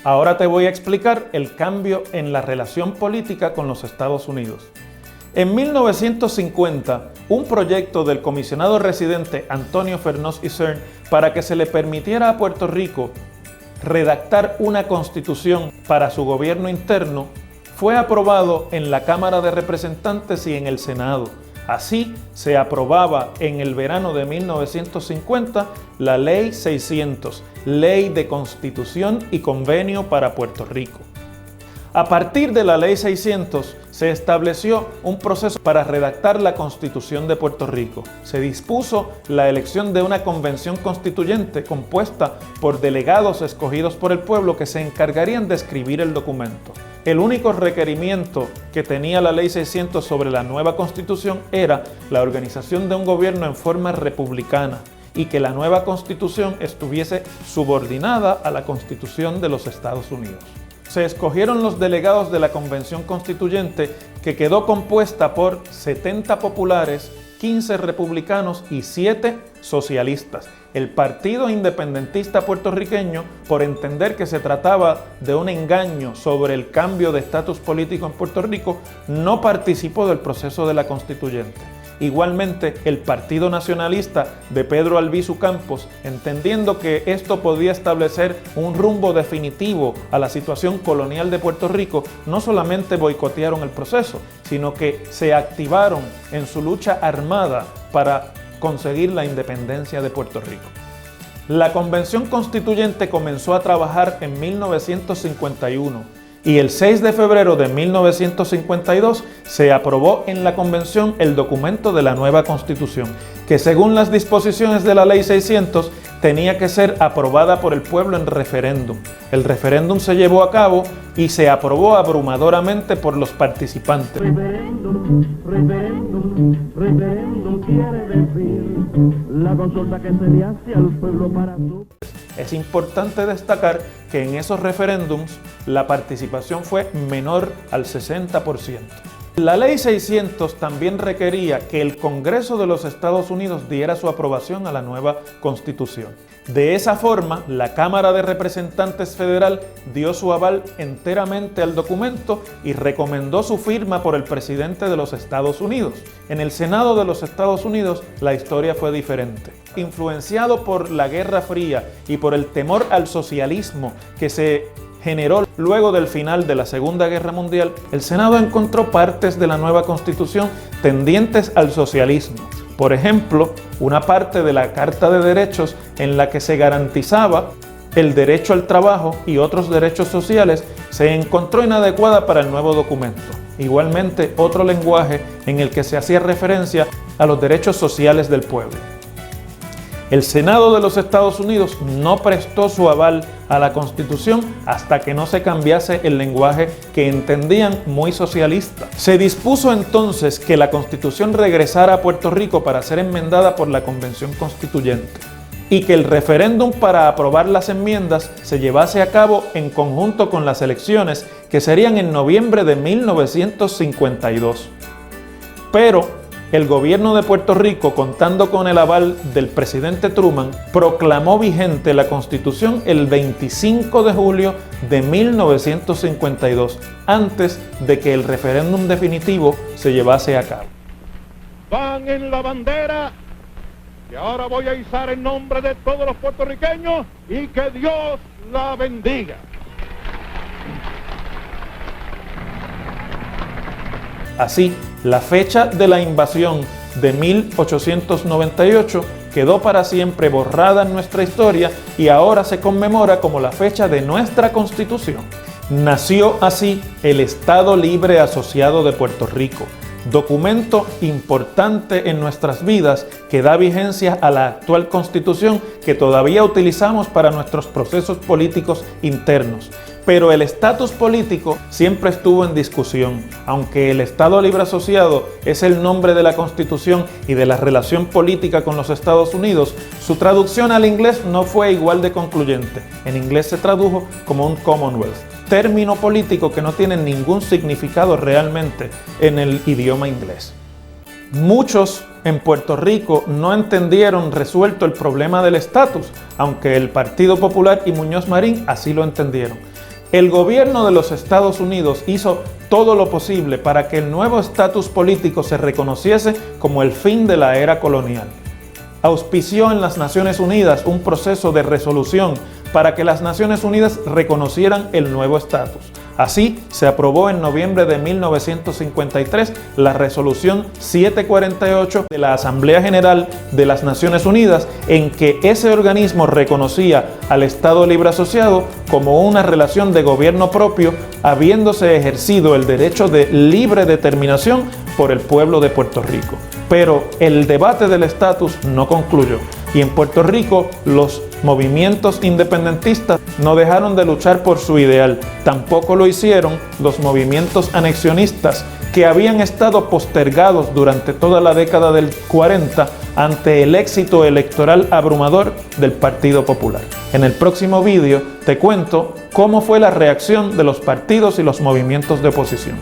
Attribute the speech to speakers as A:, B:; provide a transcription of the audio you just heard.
A: Ahora te voy a explicar el cambio en la relación política con los Estados Unidos. En 1950, un proyecto del comisionado residente Antonio Fernós Isern para que se le permitiera a Puerto Rico redactar una constitución para su gobierno interno fue aprobado en la Cámara de Representantes y en el Senado. Así se aprobaba en el verano de 1950 la Ley 600, Ley de Constitución y Convenio para Puerto Rico. A partir de la Ley 600 se estableció un proceso para redactar la Constitución de Puerto Rico. Se dispuso la elección de una convención constituyente compuesta por delegados escogidos por el pueblo que se encargarían de escribir el documento. El único requerimiento que tenía la Ley 600 sobre la nueva Constitución era la organización de un gobierno en forma republicana y que la nueva Constitución estuviese subordinada a la Constitución de los Estados Unidos. Se escogieron los delegados de la Convención Constituyente, que quedó compuesta por 70 populares, 15 republicanos y 7 socialistas. El Partido Independentista Puertorriqueño, por entender que se trataba de un engaño sobre el cambio de estatus político en Puerto Rico, no participó del proceso de la Constituyente. Igualmente, el Partido Nacionalista de Pedro Albizu Campos, entendiendo que esto podía establecer un rumbo definitivo a la situación colonial de Puerto Rico, no solamente boicotearon el proceso, sino que se activaron en su lucha armada para conseguir la independencia de Puerto Rico. La Convención Constituyente comenzó a trabajar en 1951. Y el 6 de febrero de 1952 se aprobó en la Convención el documento de la nueva Constitución, que según las disposiciones de la Ley 600 tenía que ser aprobada por el pueblo en referéndum. El referéndum se llevó a cabo y se aprobó abrumadoramente por los participantes. Referéndum quiere decir la consulta que se le hace al pueblo para su... Es importante destacar que en esos referéndums la participación fue menor al 60%. La Ley 600 también requería que el Congreso de los Estados Unidos diera su aprobación a la nueva Constitución. De esa forma, la Cámara de Representantes Federal dio su aval enteramente al documento y recomendó su firma por el presidente de los Estados Unidos. En el Senado de los Estados Unidos, la historia fue diferente. Influenciado por la Guerra Fría y por el temor al socialismo que se generó luego del final de la Segunda Guerra Mundial, el Senado encontró partes de la nueva Constitución tendientes al socialismo. Por ejemplo, una parte de la Carta de Derechos en la que se garantizaba el derecho al trabajo y otros derechos sociales se encontró inadecuada para el nuevo documento. Igualmente, otro lenguaje en el que se hacía referencia a los derechos sociales del pueblo. El Senado de los Estados Unidos no prestó su aval a la Constitución hasta que no se cambiase el lenguaje que entendían muy socialista. Se dispuso entonces que la Constitución regresara a Puerto Rico para ser enmendada por la Convención Constituyente y que el referéndum para aprobar las enmiendas se llevase a cabo en conjunto con las elecciones que serían en noviembre de 1952. Pero el gobierno de Puerto Rico, contando con el aval del presidente Truman, proclamó vigente la Constitución el 25 de julio de 1952, antes de que el referéndum definitivo se llevase a cabo.
B: Van en la bandera que ahora voy a izar en nombre de todos los puertorriqueños y que Dios la bendiga.
A: Así, la fecha de la invasión de 1898 quedó para siempre borrada en nuestra historia y ahora se conmemora como la fecha de nuestra Constitución. Nació así el Estado Libre Asociado de Puerto Rico, documento importante en nuestras vidas que da vigencia a la actual Constitución que todavía utilizamos para nuestros procesos políticos internos. Pero el estatus político siempre estuvo en discusión. Aunque el Estado Libre Asociado es el nombre de la Constitución y de la relación política con los Estados Unidos, su traducción al inglés no fue igual de concluyente. En inglés se tradujo como un Commonwealth, término político que no tiene ningún significado realmente en el idioma inglés. Muchos en Puerto Rico no entendieron resuelto el problema del estatus, aunque el Partido Popular y Muñoz Marín así lo entendieron. el gobierno de los Estados Unidos hizo todo lo posible para que el nuevo estatus político se reconociese como el fin de la era colonial. Auspició en las Naciones Unidas un proceso de resolución para que las Naciones Unidas reconocieran el nuevo estatus. Así, se aprobó en noviembre de 1953 la Resolución 748 de la Asamblea General de las Naciones Unidas, en que ese organismo reconocía al Estado Libre Asociado como una relación de gobierno propio, habiéndose ejercido el derecho de libre determinación por el pueblo de Puerto Rico. Pero el debate del estatus no concluyó, y en Puerto Rico los movimientos independentistas no dejaron de luchar por su ideal. Tampoco lo hicieron los movimientos anexionistas, que habían estado postergados durante toda la década del 40 ante el éxito electoral abrumador del Partido Popular. En el próximo vídeo te cuento cómo fue la reacción de los partidos y los movimientos de oposición.